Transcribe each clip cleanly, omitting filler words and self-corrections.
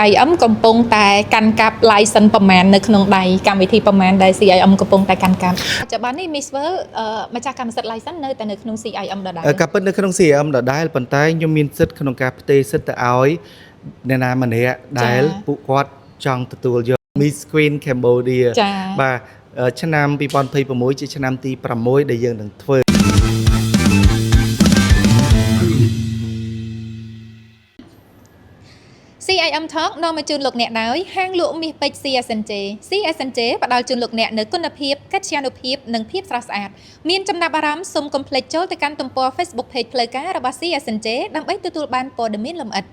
CIM កំពុងតែកាន់កាប់ license ប្រមាណនៅក្នុងដៃកម្មវិធីប្រមាណដែល CIM កំពុងតែកាន់កាប់បច្ចុប្បន្ននេះ Miss World ម្ចាស់កម្មសិទ្ធិ license នៅតែនៅក្នុង CIM ដដែលការពិតនៅក្នុង CIM ដដែលប៉ុន្តែខ្ញុំមានសិទ្ធិក្នុងការផ្ទេរសិទ្ធិទៅឲ្យអ្នកណាម្នាក់ដែលពួកគាត់ចង់ទទួលយក Miss Queen Cambodia បាទឆ្នាំ2026ជាឆ្នាំទី6ដែលយើងនឹងធ្វើCIM Talk នាំមកជូនលោកអ្នកដោយហាងលក់មាសពេជ្រ CSNJ ផ្ដល់ជូនលោកអ្នកនូវគុណភាពកិត្យានុភាពនិងភាពស្រស់ស្អាតមានចំណាប់អារម្មណ៍សូមកុំភ្លេចចូលទៅកាន់ទំព័រ Facebook Page ផ្លូវការរបស់ CSNJ ដើម្បីទទួលបានព័ត៌មានលម្អិត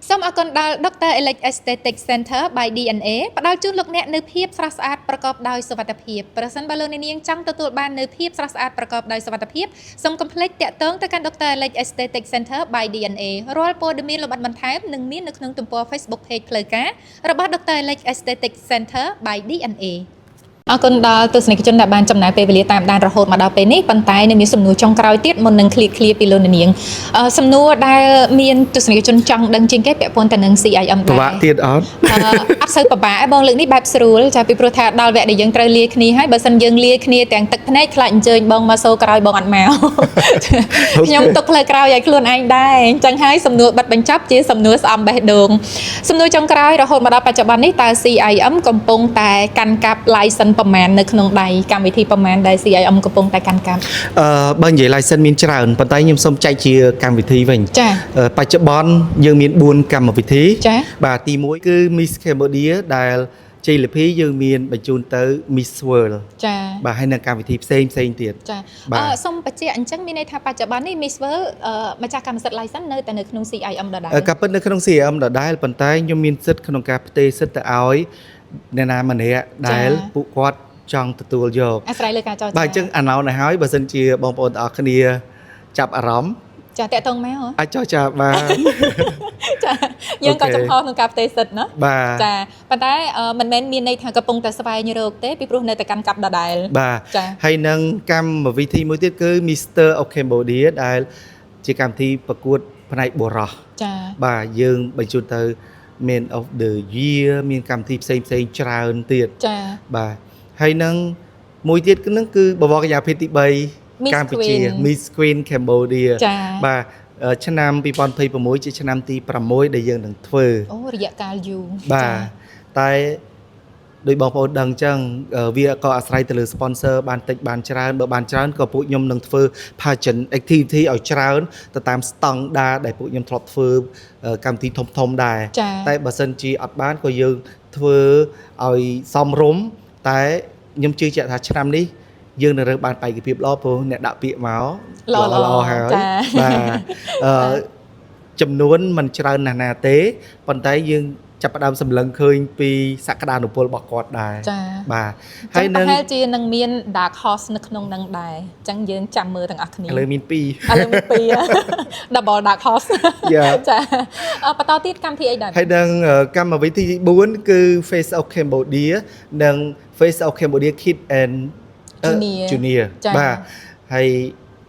សូមអរគុណដល់ Dr. Alex Aesthetic Center by DNA ផ្ដល់ជូនលោកអ្នកនូវភាពស្រស់ស្អាតប្រកបដោយសុវត្ថិភាពប្រសិនបើលោកអ្នកនាងចង់ទទួលបាននូវភាពស្រស់ស្អាតប្រកបដោយសុវត្ថិភាពសូមកុំភ្លេចតាក់ទងទៅកាន់ Dr. Alex Aesthetic Center by DNA រាល់ព័ត៌មានលម្អិតបន្ថែមនឹងមាននៅក្នុងទំព័រ Facebook Page ផ្លូវការរបស់ Dr. Alex Aesthetic Center by DNA អរគុណដល់ទស្សនិកជនដែលបានចំណាយពេលវេលាតាមដានរហូតមកដល់ពេលនេះប៉ុន្តែនៅមានសំណួរចុងក្រោយទៀតមុននឹងឃ្លាពីលោកនាងសំណួរដែលមានទស្សនិកជនចង់ដឹងជាងគេពាក់ព័ន្ធទៅនឹង CIM ដែរពិបាកទៀតអត់អត់សូវពិបាកឯងបងលើកនេះបែបស្រួលចាពីព្រោះថាដល់វគ្គដែលយើងត្រូវលាគ្នាហើយបើសិនយើងលាគ្នាទាំងទឹកភ្នែកខ្លាចអញ្ជើញបងមកសូក្រោយបងអត់មកខ្ញុំទុកផ្លូវក្រោយឲ្យខ្លួនឯងដែរអញ្ចឹងហើយសំណួរបិទបញ្ចប់ជាសំណួរស្អំបេះដូងសំណួរចុងក្រោយរហូតមកដល់បច្ចុប្បន្ននេះតើ CIM កំពុងតែកាន់កាប់ license ប្រមាណនៅក្នុងដៃកម្មវិធីប្រមាណដែល CIM កំពុងតែកាន់កាប់បើនិយាយ license មានច្រើនប៉ុន្តែខ្ញុំសូមចែកជាកម្មវិធីវិញចាបច្ចុប្បន្នយើងមាន4កម្មវិធីបាទទី1គឺ Miss Cambodia ដែលជ័យលាភីយើងមានបញ្ជូនទៅ Miss World ចាបាទហើយនៅកម្មវិធីផ្សេងទៀតចាសូមបញ្ជាក់អញ្ចឹងមានន័យថាបច្ចុប្បន្ននេះ Miss World ម្ចាស់កម្មសិទ្ធិ license នៅតែនៅក្នុង CIM ដដែលការពិតនៅក្នុង CIM ដដែលប៉ុន្តែខ្ញុំមានសិទ្ធិក្នុងការផ្ទេរសិទ្ធិទៅឲ្យអ្នកណាម្នាក់ដែលពួកគាត់ចង់ទទួលយកអាស្រ័យលើការចរចាបាទអញ្ចឹងអាណោឲ្យហើយបើសិនជាបងប្អូនទាំងអស់គ្នាចាប់អារម្មណ៍ចាតាក់ទងមកអាចចរចាបានចាយើងក៏ចំហក្នុងការផ្ទេរសិទ្ធិណាចាប៉ុន្តែមិនមែនមានន័យថាកំពុងតែស្វែងរកទេពីព្រោះនៅតែកាន់កាប់ដដែលបាទហើយនឹងកម្មវិធីមួយទៀតគឺ Mr. of Cambodia ដែលជាកម្មវិធីប្រកួតផ្នែកបុរសចាបាទយើងបញ្ជូនទៅ Man of the Year មានកម្មវិធីផ្សេងច្រើនទៀតចាបាទហើយនឹងមួយទៀតហ្នឹងគឺបវរកញ្ញាភេទទី3កម្ពុជា Miss Queen Cambodia បាទឆ្នាំ2026ជាឆ្នាំទី6ដែលយើងនឹងធ្វើអូរយៈកាលយូរបាទតែដោយបងប្អូនដឹងអញ្ចឹងវាក៏អាស្រ័យទៅលើ sponsor បានតិចបានច្រើនបើបានច្រើនក៏ពួកខ្ញុំនឹងធ្វើ pageant activity ឲ្យច្រើនទៅតាមស្តង់ដារដែលពួកខ្ញុំធ្លាប់ធ្វើកម្មវិធីធំដែរតែបើសិនជាអត់បានក៏យើងធ្វើឲ្យសមរម្យតែខ្ញុំជឿជាក់ថាឆ្នាំនេះយើងនឹងរើសបានបេក្ខភាពល្អព្រោះអ្នកដាក់ពាក្យមកល្អហើយបាទចំនួនមិនច្រើនណាស់ណាទេប៉ុន្តែយើងចាប់ផ្ដើមសម្លឹងឃើញពីសក្តានុពលរបស់គាត់ដែរបាទហើយនឹងប្រហែលជានឹងមាន Dark Horse នៅក្នុងនឹងដែរអញ្ចឹងយើងចាំមើលទាំងអស់គ្នាឥឡូវមាន2 Double Dark Horse ចាបន្តទៀតកម្មវិធីអីដែរហើយនឹងកម្មវិធីទី4គឺ Face of Cambodia និង Face of Cambodia Kid and Junior បាទហើយ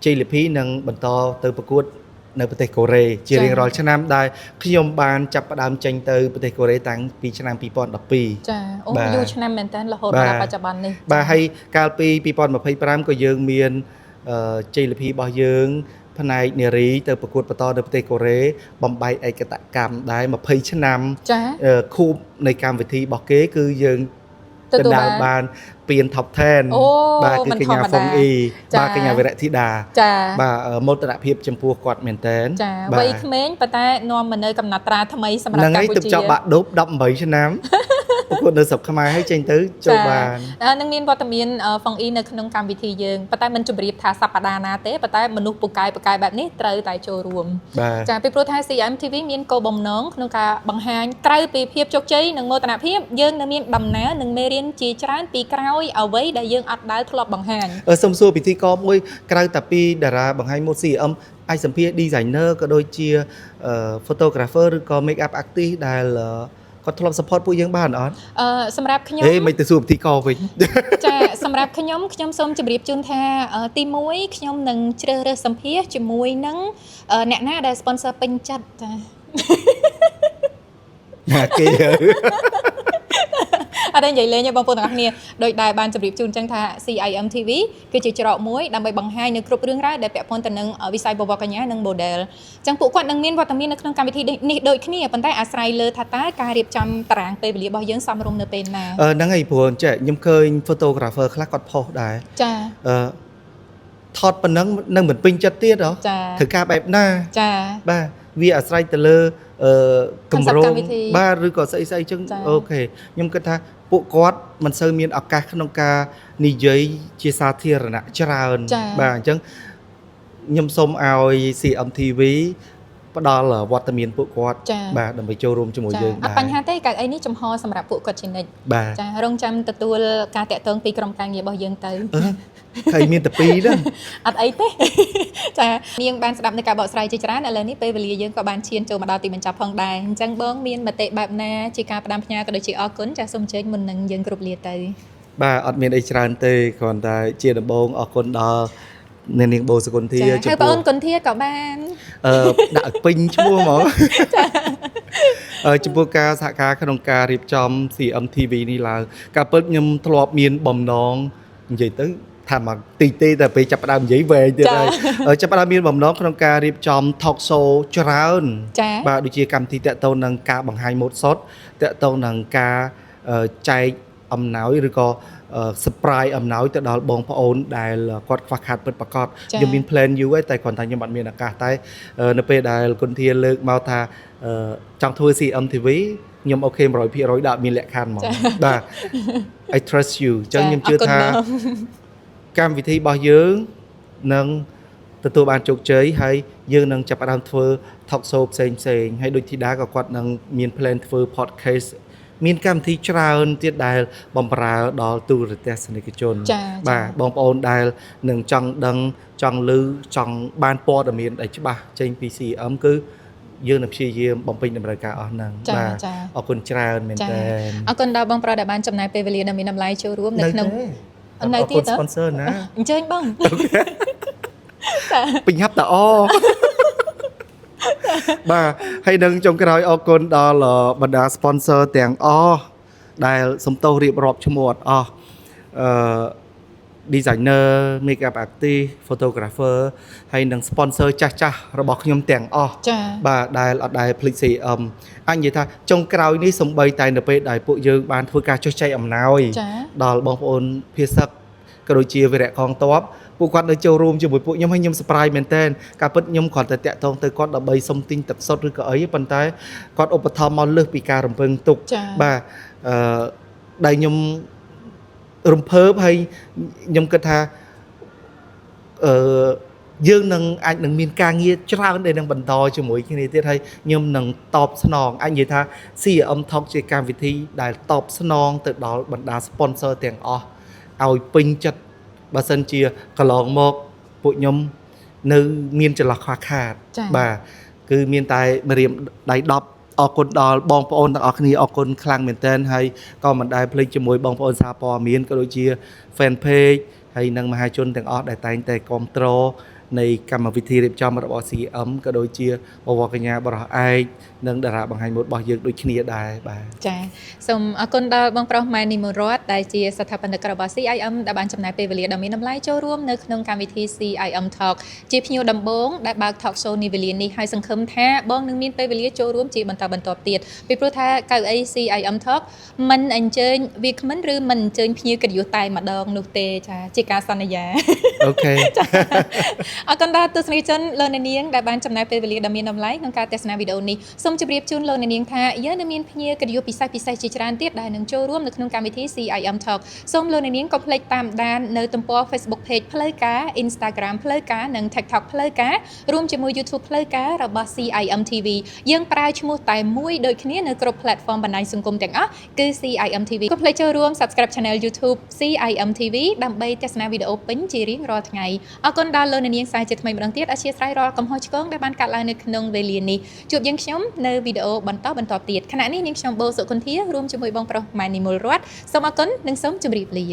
ជ័យលាភីនឹងបន្តទៅប្រកួតនៅប្រទេសកូរ៉េជារៀងរាល់ឆ្នាំដែលខ្ញុំបានចាប់ផ្ដើមចេញទៅប្រទេសកូរ៉េតាំងពីឆ្នាំ2012ចាអូយូរឆ្នាំមែនតើរហូតដល់បច្ចុប្បន្ននេះបាទហើយកាលពី2025ក៏យើងមានជ័យលាភីរបស់យើងផ្នែកនារីទៅប្រកួតបន្តនៅប្រទេសកូរ៉េបំបីឯកតកម្មដែរ20ឆ្នាំខូបនៃកម្មវិធីរបស់គេគឺយើងទៅដល់បានពាន top 10បាទគឺកញ្ញាហ្វុងអ៊ីបាទកញ្ញាវិរៈធីតាបាទមោទនភាពចំពោះគាត់មែនតើចាវ័យក្មេងប៉ុន្តែនាំមកនៅកំណត់ត្រាថ្មីសម្រាប់កម្ពុជាហ្នឹងហើយទឹកចប់បាក់ឌុប18ឆ្នាំប្រកួតនៅស្រុកខ្មែរហើយចេញទៅចូលបាននឹងមានវត្តមានហ្វុងអ៊ីនៅក្នុងកម្មវិធីយើងប៉ុន្តែមិនជម្រាបថាសប្តាហ៍ណាទេប៉ុន្តែមនុស្សពូកែបែបនេះត្រូវតែចូលរួមចាពីព្រោះថា CIM TV មានគោលបំណងក្នុងការបង្ហាញក្រៅពីភាពជោគជ័យនិងមោទនភាពយើងនៅមានដំណើរនិងមេរៀនជាច្រើនពីក្រោយអ្វីដែលយើងអត់ដែលធ្លាប់បង្ហាញសូមសួរពិធីករមួយក្រៅតែពីតារាបង្ហាញម៉ូដ CIM អាចសម្ភាស designer ក៏ដូចជា photographer ឬក៏ make up artist ដែលគាត់ធ្លាប់ support ពួកយើងបានអត់សម្រាប់ខ្ញុំមិនទៅសួរពិធីករវិញចាសម្រាប់ខ្ញុំសូមជម្រាបជូនថាទី1ខ្ញុំនឹងជ្រើសរើសសម្ភាសជាមួយនឹងអ្នកណាដែល sponsor ពេញចិត្តចា ណាគេ អត់ទេនិយាយលេងទេបងប្អូនទាំងអស់គ្នាដោយដែលបានជម្រាបជូនចឹងថា CIM TV គឺជាច្រកមួយដើម្បីបង្ហាញនៅគ្រប់រឿងរ៉ាវដែលពាក់ព័ន្ធទៅនឹងវិស័យបវរកញ្ញានិង model ចឹងពួកគាត់នឹងមានវត្តមាននៅក្នុងកម្មវិធីនេះដូចគ្នាប៉ុន្តែអាស្រ័យលើថាតើការរៀបចំតារាងពេលវេលារបស់យើងសមរម្យនៅពេលណា ហ្នឹងហើយព្រោះចេះខ្ញុំឃើញ photographer ខ្លះគាត់ផុសដែរ ចា ថតប៉ុណ្ណឹងនឹងមិនពេញចិត្តទៀតហ៎ ចា ធ្វើការបែបណា ចា បាទវាអាស្រ័យទៅលើកម្រង កម្មវិធី បាទឬក៏ស្អីៗចឹង ចា៎ អូខេខ្ញុំគិតថាពួកគាត់មិនសូវមានឱកាសក្នុងការនិយាយជាសាធារណៈច្រើន ចា៎ បាទអញ្ចឹងខ្ញុំសូមឲ្យ CMTV ផ្ដល់វត្តមានពួកគាត់ ចា៎ បាទដើម្បីចូលរួមជាមួយ ចា យើង អត់បញ្ហាទេកៅអីនេះចំហសម្រាប់ពួកគាត់ជានិច្ច បាទ ចារងចាំទទួលការតាក់ទងពីក្រុមការងាររបស់យើងទៅ ឃើញមានតែពីរហ្នឹង អត់អីទេ ចានាងបានស្ដាប់នៅការបកស្រាយជាច្រើនឥឡូវនេះពេលវេលាយើងក៏បានឈានចូលមកដល់ទីបញ្ចប់ផងដែរអញ្ចឹងបងមានមតិបែបណាជាការផ្ដាំផ្ញើក៏ដូចជាអរគុណចាសូមអញ្ជើញមុននឹងយើងគ្រប់លាទៅ បាទអត់មានអីច្រើនទេគ្រាន់តែជាដំបូងអរគុណដល់អ្នកនាងបូសុគន្ធា ចាហើយបងអូនគុនធាក៏បាន ដាក់ឲ្យពេញឈ្មោះហ្មង ចំពោះការសហការក្នុងការរៀបចំ CMTV នេះឡើងការពិតខ្ញុំធ្លាប់មានបំណងនិយាយទៅថាមកទីទេតែពេលចាប់ផ្ដើមនិយាយវែងទៀតហើយចាប់ផ្ដើមមានបំណងក្នុងការរៀបចំ talk show ច្រើន ចា បាទដូចជាកម្មវិធីតាក់ទងនឹងការបង្ហាញម៉ូដសុទ្ធតាក់ទងនឹងការចែកអំណោយឬក៏ surprise អំណោយទៅដល់បងប្អូនដែលគាត់ខ្វះខាតពិតប្រាកដខ្ញុំមាន plan យូរហើយតែគ្រាន់តែខ្ញុំអត់មានឱកាសតែនៅពេលដែលគុណធាលើកមកថាចង់ធ្វើ CMTV ខ្ញុំអូខេ 100% ដាក់មានលក្ខខណ្ឌហ្មងបាទ I trust you អញ្ចឹងខ្ញុំជឿថាកម្មវិធីរបស់យើងនឹងទទួលបានជោគជ័យហើយយើងនឹងចាប់ផ្ដើមធ្វើ talk show ផ្សេងៗហើយដូចធីតាក៏គាត់នឹងមាន plan ធ្វើ podcast មានកម្មវិធីច្រើនទៀតដែលបំរើដល់ទូរទស្សនិកជន បាទបងប្អូនដែលនឹងចង់ដឹងចង់ឮចង់បានព័ត៌មានដែលច្បាស់ចេញពី CM គឺយើងនឹងព្យាយាមបំពេញតម្រូវការអស់ហ្នឹងបាទអរគុណច្រើនមែនតើ អរគុណដល់បងប្រុសដែលបានចំណាយពេលវេលាដ៏មានតម្លៃចូលរួមនៅក្នុងនៅទៀត sponsor ណា អញ្ជើញបង ពេញហាប់តាអ បាទហើយនឹងចុងក្រោយអរគុណដល់បណ្ដា sponsor ទាំងអស់ដែលសំទោសរៀបរាប់ឈ្មោះអត់អស់designer makeup artist photographer ហើយនឹង sponsor ចាស់ៗរបស់ខ្ញុំទាំងអស់ ចា៎ បាទដែលអត់ដែលភ្លេច CM អាចនិយាយថាចុងក្រោយនេះសំបីតែនៅពេលដែលពួកយើងបានធ្វើការចុះចែកអំណោយ ចា៎ ដល់បងប្អូនភាសឹកក៏ដូចជាវីរៈកងទ័ពពួកគាត់នៅចូលរួមជាមួយពួកខ្ញុំហើយខ្ញុំ surprise មែនតើការពិតខ្ញុំគ្រាន់តែតាក់ទងទៅគាត់ដើម្បីសុំទិញទឹកសុទ្ធឬក៏អីប៉ុន្តែគាត់ឧបត្ថម្ភមកលើសពីការរំពឹងទុក បាទដែលខ្ញុំរំភើបហើយខ្ញុំគិតថាយើងនឹងអាចនឹងមានការងារច្រើនដែលនឹងបន្តជាមួយគ្នាទៀតហើយខ្ញុំនឹងតបស្នងអាចនិយាយថា CM Talk ជាកម្មវិធីដែលតបស្នងទៅដល់បណ្ដា sponsor ទាំងអស់ឲ្យពេញចិត្តបើសិនជាកន្លងមកពួកខ្ញុំនៅមានចន្លោះខ្វះខាតបាទគឺមានតែម្រាមដៃ10អរគុណដល់បងប្អូនទាំងអស់គ្នាអរគុណខ្លាំងមែនទែនហើយក៏មិនដែលភ្លេចជាមួយបងប្អូនសារព័ត៌មានក៏ដូចជា fan page ហើយនិងមហាជនទាំងអស់ដែលតែងតែគាំទ្រនៃកម្មវិធីរៀបចំរបស់ CM ក៏ដូចជាបវរកញ្ញាបរោះឯកនិងតារាបង្ហាញម៉ូដរបស់យើងដូចគ្នាដែរបាទចាសូមអរគុណដល់បងប្រុសម៉ែនីមរតដែលជាស្ថាបនិករបស់ CIM ដែលបានចំណាយពេលវេលាដ៏មានតម្លៃចូលរួមនៅក្នុងកម្មវិធី CIM Talk ជាភ្ញៀវដំបូងដែលបើក Talk Show នេះវេលានេះហើយសង្ឃឹមថាបងនឹងមានពេលវេលាចូលរួមជាបន្តបន្ទាប់ទៀតពីព្រោះថាកៅអី CIM Talk មិនអញ្ជើញវាគ្មិនឬមិនអញ្ជើញភ្ញៀវកិត្តិយសតែម្ដងនោះទេចាជាការសន្យា អូខេ អរគុណដល់ទស្សនិកជនលោកអ្នកនាងដែលបានចំណាយពេលវេលាដ៏មានតម្លៃក្នុងការទស្សនាវីដេអូនេះសូមជម្រាបជូនលោកអ្នកនាងថាយើងនឹងមានភ្ញៀវកិត្តិយសពិសេសជាច្រើនទៀតដែលនឹងចូលរួមនៅក្នុងកម្មវិធី CIM Talk សូមលោកអ្នកនាងកុំភ្លេចតាមដាននៅទំព័រ Facebook Page ផ្លូវការ Instagram ផ្លូវការនិង TikTok ផ្លូវការរួមជាមួយ YouTube ផ្លូវការរបស់ CIM TV យើងប្រើឈ្មោះតែមួយដូចគ្នានៅគ្រប់ platform បណ្ដាញសង្គមទាំងអស់គឺ CIM TV កុំភ្លេចចូលរួម Subscribe Channel YouTube CIM TV ដើម្បីទស្សនាវីដេអូពេញជារៀងរាល់ថ្ងៃអរគុណដល់លោកអ្នកនាងសាជាថ្មីម្ដងទៀតអធិស្ឋានរាល់កំហុសឆ្គងដែលបានកើតឡើងនៅក្នុងវេលានេះជួបយើងខ្ញុំនៅវីដេអូបន្តទៀតខណៈនេះនាងខ្ញុំបូសុគន្ធារួមជាមួយបងប្រុសម៉ែនីមុលរតសូមអរគុណនិងសូមជម្រាបលា